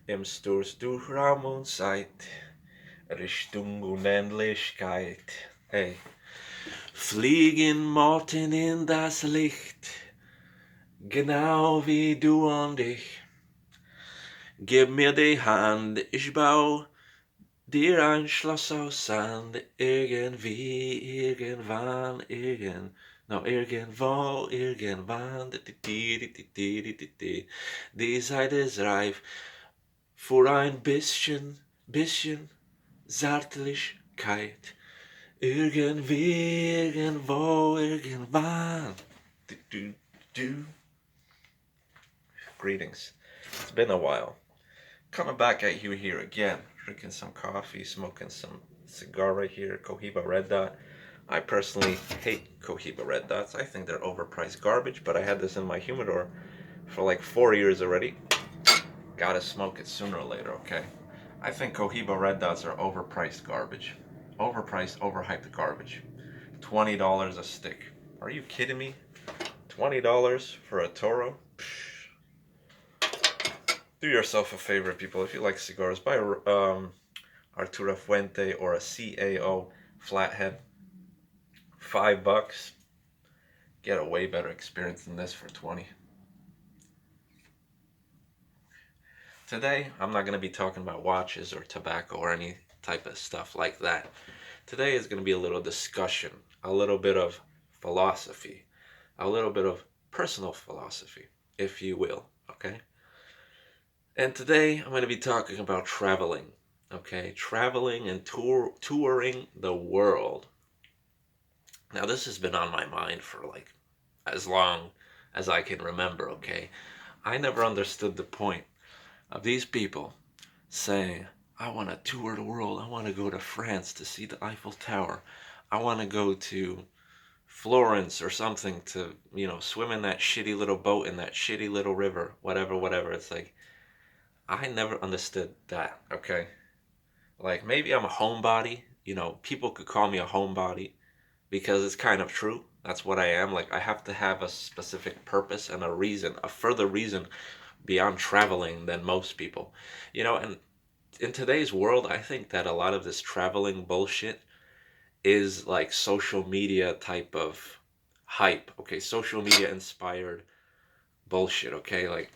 im Sturz durch Raum und Zeit, Richtung Unendlichkeit. Ey. Fliegen Motten in das Licht, genau wie du und ich. Gib mir die Hand, ich bau dir ein Schloss aus Sand, irgendwie, irgendwann, irgendwo, irgendwann, die Zeit ist reif für ein bisschen Zärtlichkeit. Irgendwie, irgendwo, irgendwann. Du, du, du. Greetings. It's been a while. Coming back at you here again. Drinking some coffee, smoking some cigar right here. Cohiba Red Dot. I personally hate Cohiba Red Dots. I think they're overpriced garbage, but I had this in my humidor for like 4 years already. Gotta smoke it sooner or later, okay? I think Cohiba Red Dots are overpriced garbage. Overpriced, overhyped garbage. $20 a stick. Are you kidding me? $20 for a Toro? Do yourself a favor, people. If you like cigars, buy a Artura Fuente or a CAO flathead. $5. Get a way better experience than this for 20. Today, I'm not going to be talking about watches or tobacco or any type of stuff like that. Today is going to be a little discussion, a little bit of philosophy, a little bit of personal philosophy, if you will, okay? And today I'm going to be talking about traveling, okay? Traveling and touring the world. Now, this has been on my mind for like as long as I can remember, okay? I never understood the point of these people saying, I want to tour the world. I want to go to France to see the Eiffel Tower. I want to go to Florence or something to, swim in that shitty little boat in that shitty little river, whatever, whatever. It's like, I never understood that, okay? Like, maybe I'm a homebody. People could call me a homebody because it's kind of true. That's what I am. Like, I have to have a specific purpose and a reason, a further reason beyond traveling than most people. And in today's world, I think that a lot of this traveling bullshit is like social media type of hype, okay? Social media inspired bullshit, okay? Like,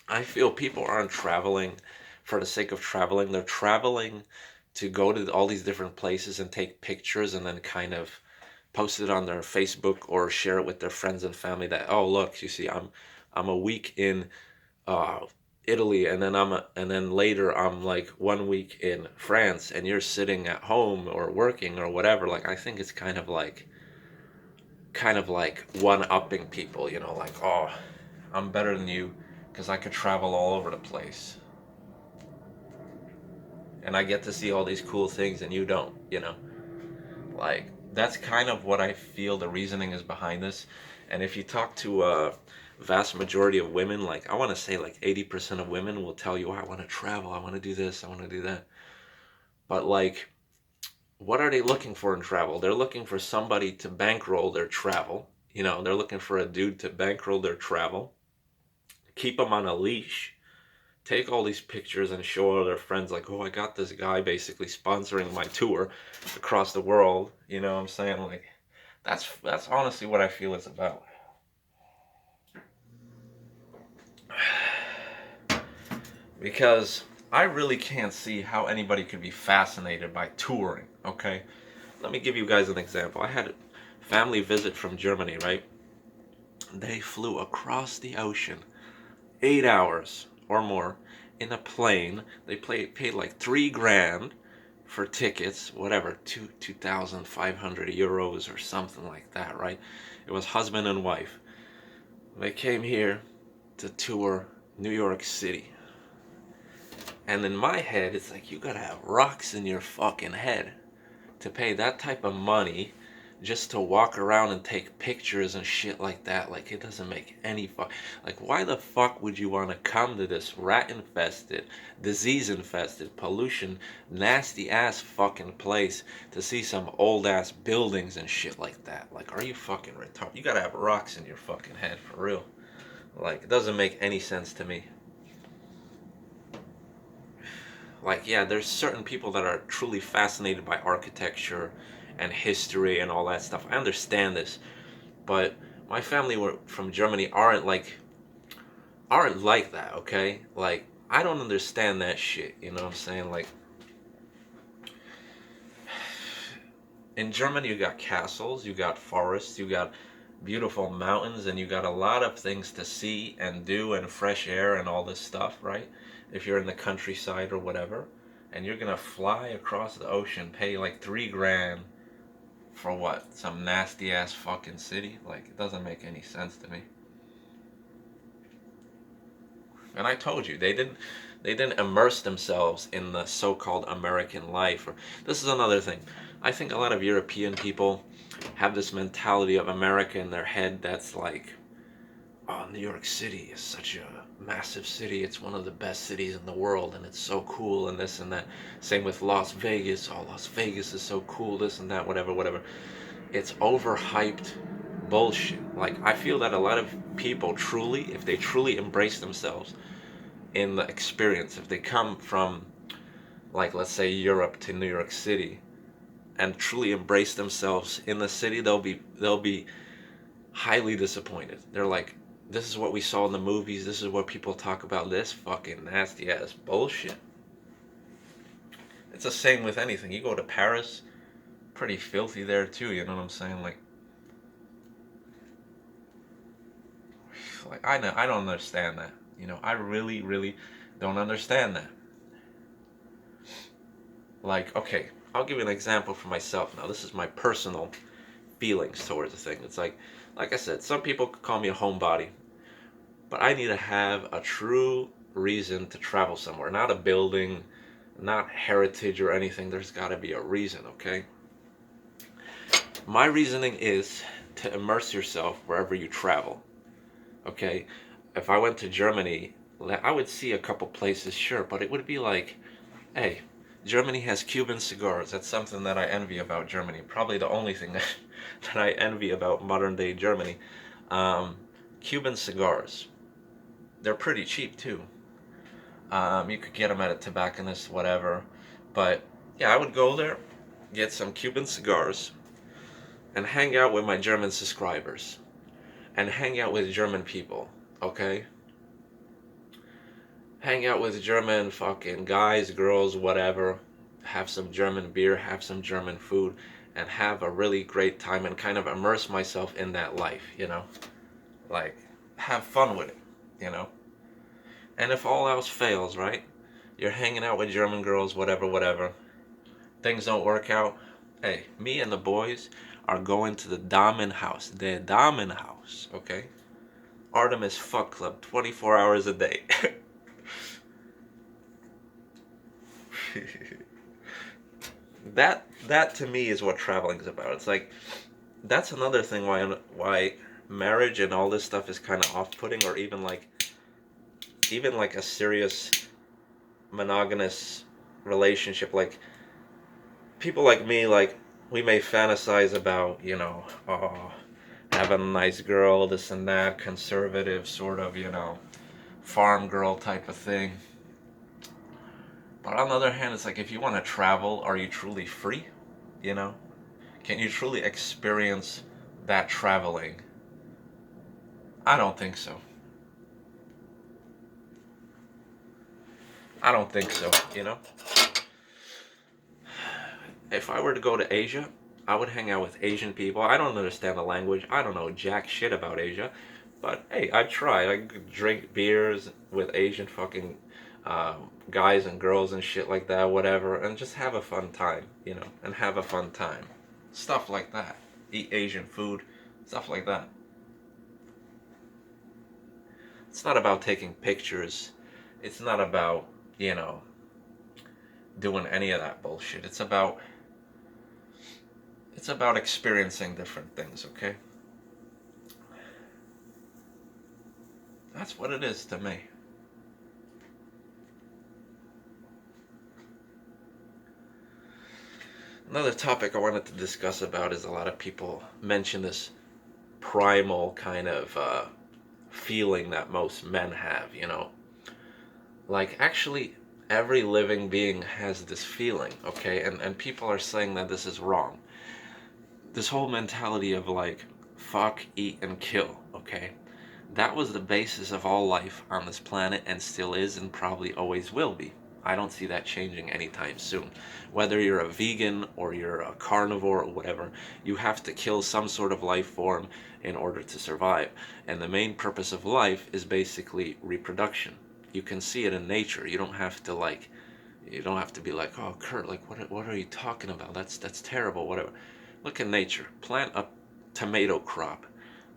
I feel people aren't traveling for the sake of traveling. They're traveling to go to all these different places and take pictures and then kind of post it on their Facebook or share it with their friends and family that, oh, look, you see, I'm a week in uh Italy, and then later I'm like 1 week in France, and you're sitting at home or working or whatever. Like, I think it's kind of like one-upping people, like, oh, I'm better than you because I could travel all over the place and I get to see all these cool things and you don't. Like, that's kind of what I feel the reasoning is behind this. And if you talk to a vast majority of women, like, I want to say like 80% of women will tell you, oh, I want to travel, I want to do this, I want to do that. But like, what are they looking for in travel? They're looking for somebody to bankroll their travel. They're looking for a dude to bankroll their travel, keep them on a leash, take all these pictures and show all their friends, like, oh, I got this guy basically sponsoring my tour across the world. You know what I'm saying? Like, that's honestly what I feel it's about. Because I really can't see how anybody could be fascinated by touring, okay? Let me give you guys an example. I had a family visit from Germany, right? They flew across the ocean, 8 hours or more in a plane. They paid like 3 grand for tickets, whatever, 2,500 euros or something like that, right? It was husband and wife. They came here to tour New York City. And in my head, it's like, you gotta have rocks in your fucking head to pay that type of money just to walk around and take pictures and shit like that. Like, it doesn't make any like, why the fuck would you want to come to this rat infested, disease infested, pollution, nasty ass fucking place to see some old ass buildings and shit like that? Like, are you fucking retarded? You gotta have rocks in your fucking head, for real. Like, it doesn't make any sense to me. like, yeah, there's certain people that are truly fascinated by architecture and history and all that stuff. I understand this, but my family were from Germany aren't like that, okay? Like, I don't understand that shit, you know what I'm saying? Like, in Germany, you got castles, you got forests, you got beautiful mountains, and you got a lot of things to see and do, and fresh air and all this stuff, right? If you're in the countryside or whatever, and you're gonna fly across the ocean, pay like 3 grand for what? Some nasty ass fucking city? Like, it doesn't make any sense to me. And I told you, they didn't immerse themselves in the so-called American life. Or this is another thing. I think a lot of European people have this mentality of America in their head that's like, oh, New York City is such a massive city. It's one of the best cities in the world, and it's so cool, and this and that. Same with Las Vegas. Oh, Las Vegas is so cool, this and that, whatever, whatever. It's overhyped bullshit. Like, I feel that a lot of people truly, if they truly embrace themselves in the experience, if they come from, like, let's say Europe to New York City and truly embrace themselves in the city, they'll be highly disappointed. They're like, this is what we saw in the movies, this is what people talk about, this fucking nasty ass bullshit. It's the same with anything. You go to Paris, pretty filthy there too, you know what I'm saying? Like, I don't understand that. You know, I really, really don't understand that. Like, okay, I'll give you an example for myself now. This is my personal feelings towards the thing. It's like I said, some people could call me a homebody, but I need to have a true reason to travel somewhere, not a building, not heritage or anything. There's got to be a reason, okay? My reasoning is to immerse yourself wherever you travel, okay? If I went to Germany, I would see a couple places, sure, but it would be like, hey, Germany has Cuban cigars. That's something that I envy about Germany. Probably the only thing that I envy about modern day Germany. Um, Cuban cigars. They're pretty cheap too. You could get them at a tobacconist, whatever. But yeah, I would go there, get some Cuban cigars, and hang out with my German subscribers, and hang out with German people. Okay, hang out with German fucking guys, girls, whatever. Have some German beer, have some German food, and have a really great time and kind of immerse myself in that life, you know? Like, have fun with it, you know? And if all else fails, right? You're hanging out with German girls, whatever, whatever. Things don't work out. Hey, me and the boys are going to the Damen house. The Damen house, okay? Artemis Fuck Club, 24 hours a day. that to me is what traveling is about. It's like, that's another thing why marriage and all this stuff is kind of off-putting, or even like a serious monogamous relationship. Like, people like me, like, we may fantasize about, oh, having a nice girl, this and that, conservative sort of, farm girl type of thing. But on the other hand, it's like, if you want to travel, are you truly free? You know? Can you truly experience that traveling? I don't think so. I don't think so, you know? If I were to go to Asia, I would hang out with Asian people. I don't understand the language. I don't know jack shit about Asia. But hey, I'd try. I could drink beers with Asian fucking guys and girls and shit like that, whatever, and just have a fun time, and have a fun time. Stuff like that. Eat Asian food, stuff like that. It's not about taking pictures. It's not about, you know, doing any of that bullshit. It's about experiencing different things, okay? That's what it is to me. Another topic I wanted to discuss about is, a lot of people mention this primal kind of feeling that most men have, Like, actually, Every living being has this feeling, okay? And people are saying that this is wrong. This whole mentality of like, fuck, eat, and kill, okay? That was the basis of all life on this planet and still is and probably always will be. I don't see that changing anytime soon. Whether you're a vegan or you're a carnivore or whatever, you have to kill some sort of life form in order to survive. And the main purpose of life is basically reproduction. You can see it in nature. You don't have to be like, oh, Kurt, like what are you talking about? That's terrible, whatever. Look at nature. Plant a tomato crop.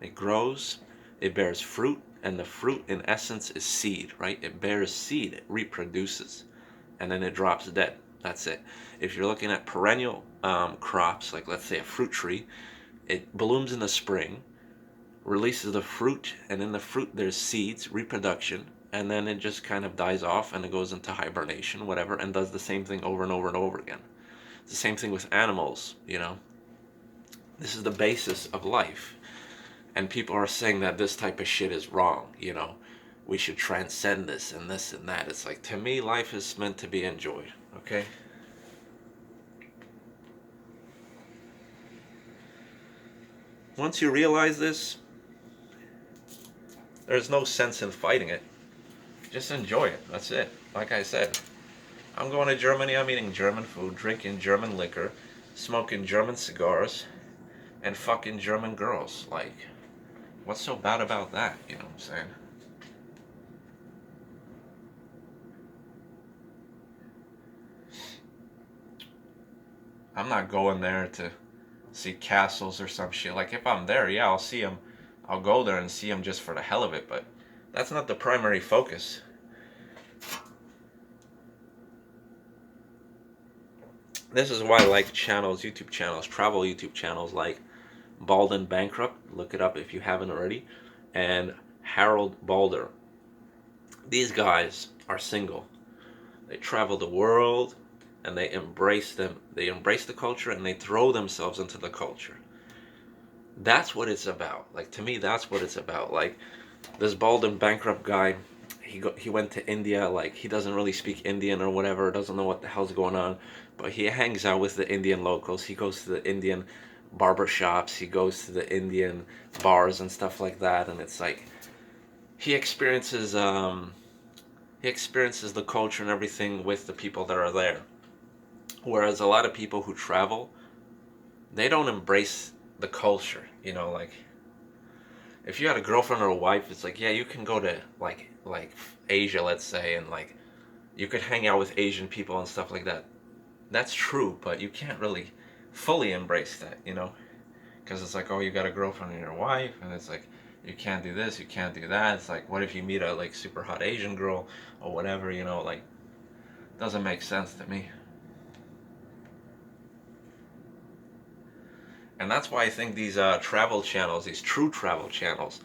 It grows, it bears fruit, and the fruit in essence is seed, right? It bears seed, it reproduces, and then it drops dead. That's it. If you're looking at perennial crops, like let's say a fruit tree, it blooms in the spring, releases the fruit, and in the fruit there's seeds, reproduction, and then it just kind of dies off and it goes into hibernation, whatever, and does the same thing over and over and over again. It's the same thing with animals, you know. This is the basis of life. And people are saying that this type of shit is wrong, you know. We should transcend this and that. It's like, to me, life is meant to be enjoyed, okay? Once you realize this, there's no sense in fighting it. Just enjoy it. That's it. Like I said, I'm going to Germany. I'm eating German food, drinking German liquor, smoking German cigars, and fucking German girls. Like, what's so bad about that? You know what I'm saying? I'm not going there to see castles or some shit. Like, if I'm there, yeah, I'll see them. I'll go there and see them just for the hell of it, but that's not the primary focus. This is why I like channels, YouTube channels, travel YouTube channels like Bald and Bankrupt. Look it up if you haven't already. And Harold Balder. These guys are single. They travel the world and they embrace them. They embrace the culture and they throw themselves into the culture. That's what it's about. Like, to me, that's what it's about. Like, this Bald and Bankrupt guy, he went to India. Like, he doesn't really speak Indian or whatever, doesn't know what the hell's going on, but he hangs out with the Indian locals. He goes to the Indian barber shops, he goes to the Indian bars and stuff like that, and it's like he experiences the culture and everything with the people that are there. Whereas a lot of people who travel, they don't embrace the culture, you know. Like, if you had a girlfriend or a wife, it's like, yeah, you can go to like Asia, let's say, and like you could hang out with Asian people and stuff like that. That's true, but you can't really fully embrace that, you know, because it's like, oh, you got a girlfriend and your wife, and it's like, you can't do this, you can't do that. It's like, what if you meet a like super hot Asian girl or whatever, you know, like, doesn't make sense to me. And that's why I think these travel channels, these true travel channels,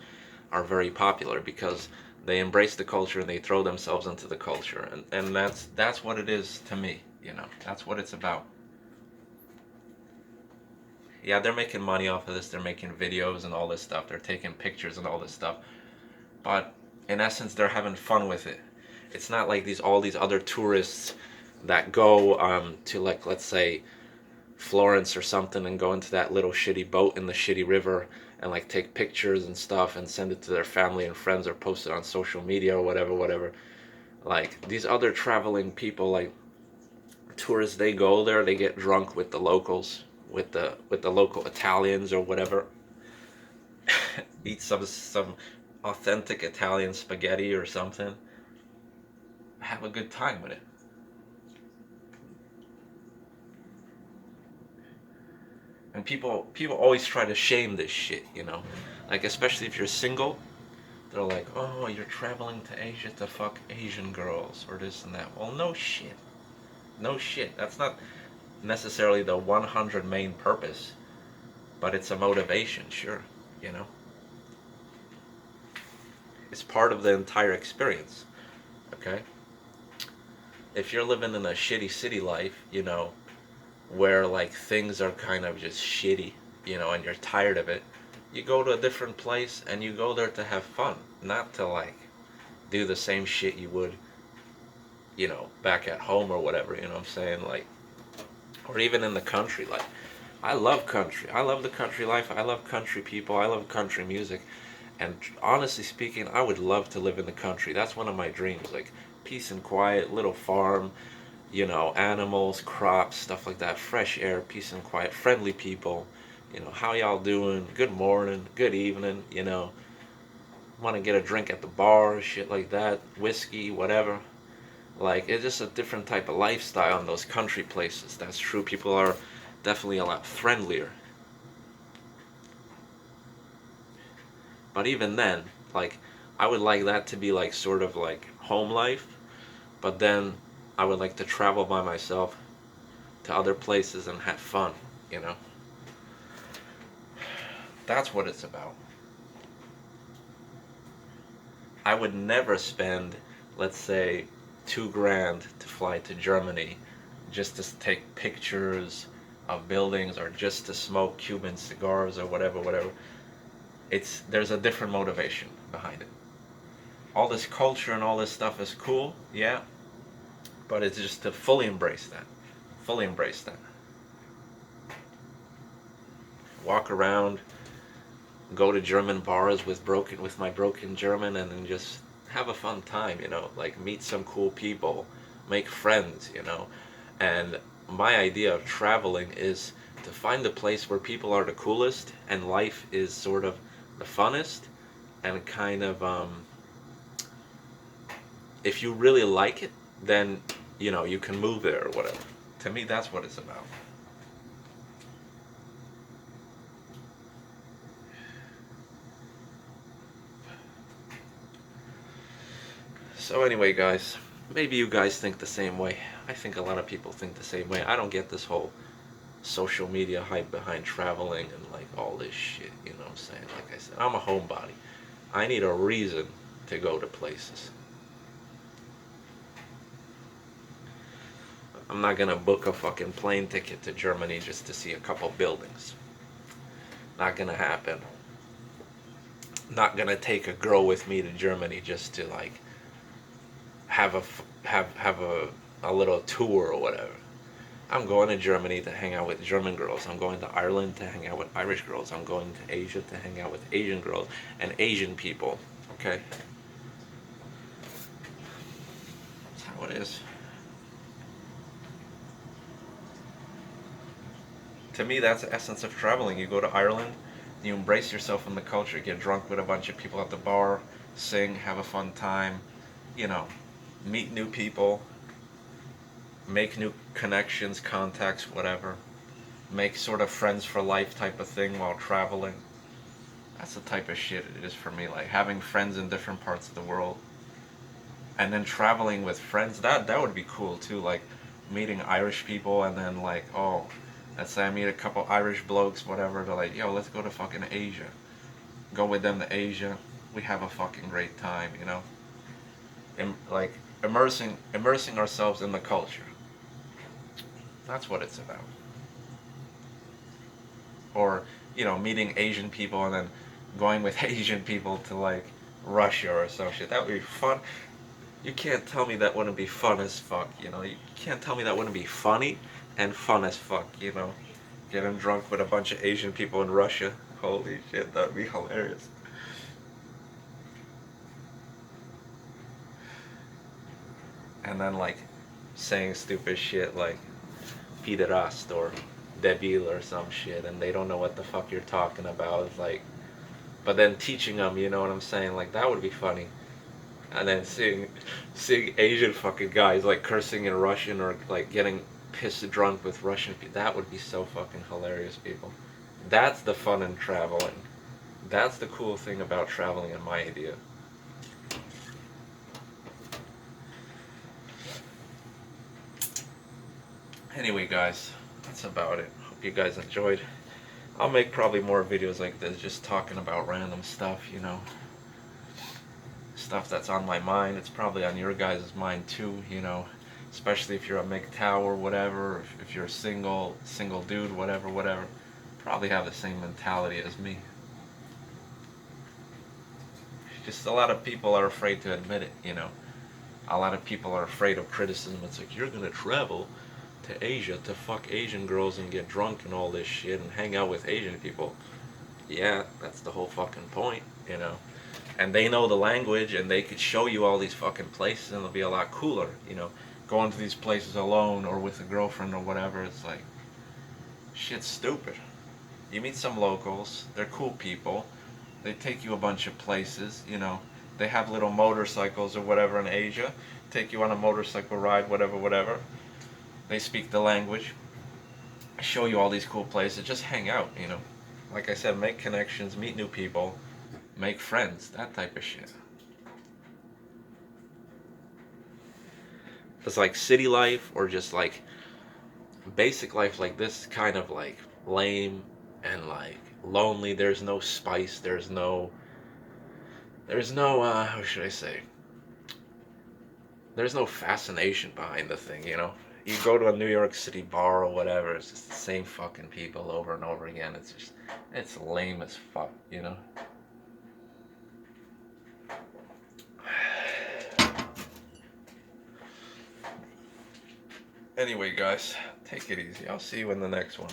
are very popular, because they embrace the culture and they throw themselves into the culture, and that's what it is to me, you know. That's what it's about. Yeah, they're making money off of this. They're making videos and all this stuff. They're taking pictures and all this stuff. But in essence, they're having fun with it. It's not like all these other tourists that go to, like, let's say Florence or something, and go into that little shitty boat in the shitty river and like take pictures and stuff and send it to their family and friends or post it on social media or whatever. Like, these other traveling people, like tourists, they go there, they get drunk with the locals, with the local Italians or whatever, eat some authentic Italian spaghetti or something, have a good time with it. And people always try to shame this shit, you know, like, especially if you're single. They're like, oh, you're traveling to Asia to fuck Asian girls or this and that. Well, no shit. No shit. That's not necessarily the 100 main purpose, but it's a motivation, sure, you know. It's part of the entire experience, okay? If you're living in a shitty city life, you know, where like things are kind of just shitty, you know, and you're tired of it, you go to a different place and you go there to have fun, not to like do the same shit you would back at home or whatever, what I'm saying? Like, or even in the country. Like, I love country. I love the country life. I love country people. I love country music. And honestly speaking, I would love to live in the country. That's one of my dreams. Like, peace and quiet, little farm, animals, crops, stuff like that. Fresh air, peace and quiet, friendly people. How y'all doing? Good morning, good evening, want to get a drink at the bar, shit like that, whiskey, whatever. Like, it's just a different type of lifestyle in those country places. That's true. People are definitely a lot friendlier. But even then, like, I would like that to be like sort of like home life, but then I would like to travel by myself to other places and have fun, you know? That's what it's about. I would never spend, let's say, 2 grand to fly to Germany just to take pictures of buildings or just to smoke Cuban cigars or whatever. There's a different motivation behind it. All this culture and all this stuff is cool, yeah, but it's just to fully embrace that. Fully embrace that. Walk around, go to German bars with my broken German, and then just have a fun time, like meet some cool people, make friends, And my idea of traveling is to find a place where people are the coolest and life is sort of the funnest, and kind of if you really like it, then you can move there or whatever. To me, that's what it's about. So anyway, guys, maybe you guys think the same way. I think a lot of people think the same way. I don't get this whole social media hype behind traveling and like all this shit, you know what I'm saying? Like I said, I'm a homebody. I need a reason to go to places. I'm not gonna book a fucking plane ticket to Germany just to see a couple buildings. Not gonna happen. Not gonna take a girl with me to Germany just to like have a little tour or whatever. I'm going to Germany to hang out with German girls. I'm going to Ireland to hang out with Irish girls. I'm going to Asia to hang out with Asian girls and Asian people. Okay? That's how it is. To me, that's the essence of traveling. You go to Ireland, you embrace yourself in the culture, get drunk with a bunch of people at the bar, sing, have a fun time, you know, meet new people, make new connections, contacts, whatever. Make sort of friends for life type of thing while traveling. That's the type of shit it is for me. Like having friends in different parts of the world. And then traveling with friends, that would be cool too. Like meeting Irish people and then like, oh, let's say I meet a couple Irish blokes, whatever, they're like, yo, let's go to fucking Asia. Go with them to Asia. We have a fucking great time, like immersing ourselves in the culture. That's what it's about. Or, meeting Asian people and then going with Asian people to like Russia or some shit. That would be fun. You can't tell me that wouldn't be fun as fuck, You can't tell me that wouldn't be funny and fun as fuck, Getting drunk with a bunch of Asian people in Russia. Holy shit, that would be hilarious. And then like saying stupid shit like Piderast or Debil or some shit, and they don't know what the fuck you're talking about. It's like, but then teaching them, you know what I'm saying? Like that would be funny. And then seeing Asian fucking guys like cursing in Russian or like getting pissed drunk with Russian people. That would be so fucking hilarious, people. That's the fun in traveling. That's the cool thing about traveling, in my idea. Anyway, guys, that's about it. Hope you guys enjoyed. I'll make probably more videos like this, just talking about random stuff, Stuff that's on my mind. It's probably on your guys' mind too, Especially if you're a MGTOW or whatever, if you're a single dude, whatever. Probably have the same mentality as me. Just a lot of people are afraid to admit it, A lot of people are afraid of criticism. It's like, you're gonna travel to Asia to fuck Asian girls and get drunk and all this shit and hang out with Asian people. Yeah, that's the whole fucking point, you know. And they know the language and they could show you all these fucking places and it'll be a lot cooler, you know. Going to these places alone or with a girlfriend or whatever, it's like, shit's stupid. You meet some locals, they're cool people, they take you a bunch of places, you know. They have little motorcycles or whatever in Asia, take you on a motorcycle ride, whatever, whatever. They speak the language, show you all these cool places, just hang out, you know. Like I said, make connections, meet new people, make friends, that type of shit. It's like city life or just like basic life like this kind of like lame and like lonely. There's no spice, there's no how should I say? There's no fascination behind the thing, you know? You go to a New York City bar or whatever, it's just the same fucking people over and over again. It's lame as fuck, you know? Anyway, guys, take it easy. I'll see you in the next one.